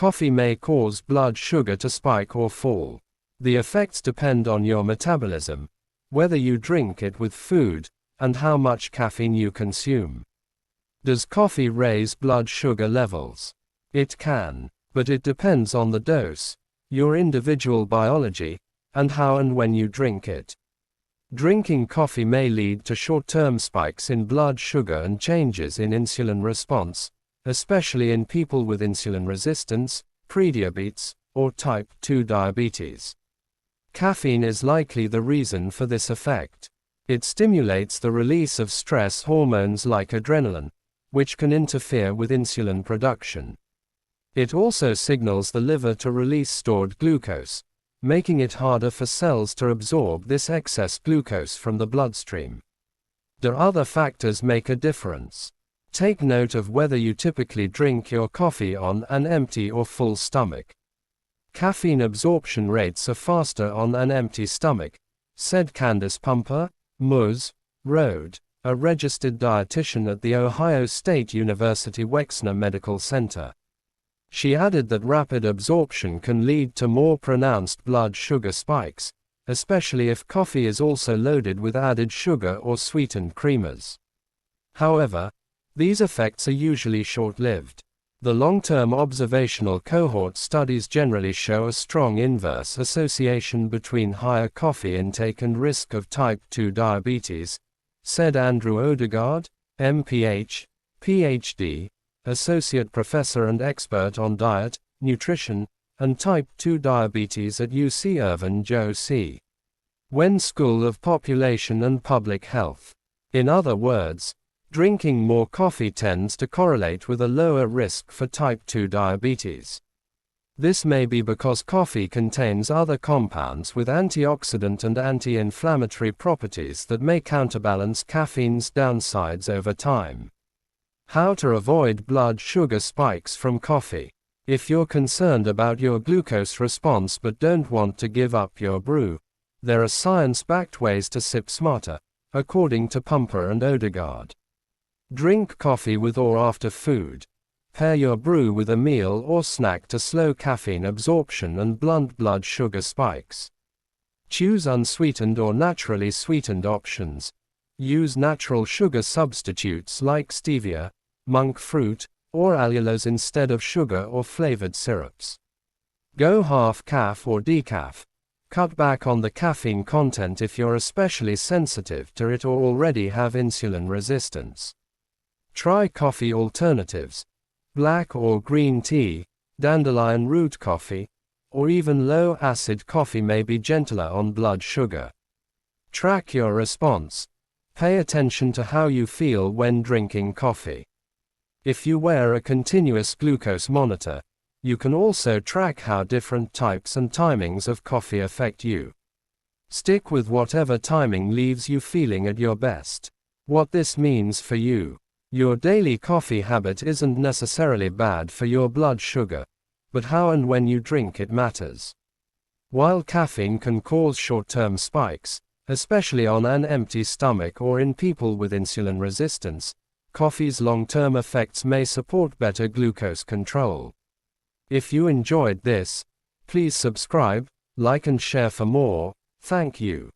Coffee may cause blood sugar to spike or fall. The effects depend on your metabolism, whether you drink it with food, and how much caffeine you consume. Does coffee raise blood sugar levels? It can, but it depends on the dose, your individual biology, and how and when you drink it. Drinking coffee may lead to short-term spikes in blood sugar and changes in insulin response, especially in people with insulin resistance, prediabetes, or type 2 diabetes. Caffeine is likely the reason for this effect. It stimulates the release of stress hormones like adrenaline, which can interfere with insulin production. It also signals the liver to release stored glucose, making it harder for cells to absorb this excess glucose from the bloodstream. Do other factors make a difference? Take note of whether you typically drink your coffee on an empty or full stomach. Caffeine absorption rates are faster on an empty stomach, said Candace Pumper, Mus. Road, a registered dietitian at the Ohio State University Wexner Medical Center. She added that rapid absorption can lead to more pronounced blood sugar spikes, especially if coffee is also loaded with added sugar or sweetened creamers. However, these effects are usually short-lived. The long-term observational cohort studies generally show a strong inverse association between higher coffee intake and risk of type 2 diabetes, said Andrew Odegaard, MPH, PhD, Associate Professor and expert on diet, nutrition, and type 2 diabetes at UC Irvine Joe C. Wen School of Population and Public Health. In other words, drinking more coffee tends to correlate with a lower risk for type 2 diabetes. This may be because coffee contains other compounds with antioxidant and anti-inflammatory properties that may counterbalance caffeine's downsides over time. How to avoid blood sugar spikes from coffee. If you're concerned about your glucose response but don't want to give up your brew, there are science-backed ways to sip smarter, according to Pumper and Odegaard. Drink coffee with or after food. Pair your brew with a meal or snack to slow caffeine absorption and blunt blood sugar spikes. Choose unsweetened or naturally sweetened options. Use natural sugar substitutes like stevia, monk fruit, or allulose instead of sugar or flavored syrups. Go half calf or decaf. Cut back on the caffeine content if you're especially sensitive to it or already have insulin resistance. Try coffee alternatives. Black or green tea, dandelion root coffee, or even low-acid coffee may be gentler on blood sugar. Track your response. Pay attention to how you feel when drinking coffee. If you wear a continuous glucose monitor, you can also track how different types and timings of coffee affect you. Stick with whatever timing leaves you feeling at your best. What this means for you. Your daily coffee habit isn't necessarily bad for your blood sugar, but how and when you drink it matters. While caffeine can cause short-term spikes, especially on an empty stomach or in people with insulin resistance, coffee's long-term effects may support better glucose control. If you enjoyed this, please subscribe, like and share for more. Thank you.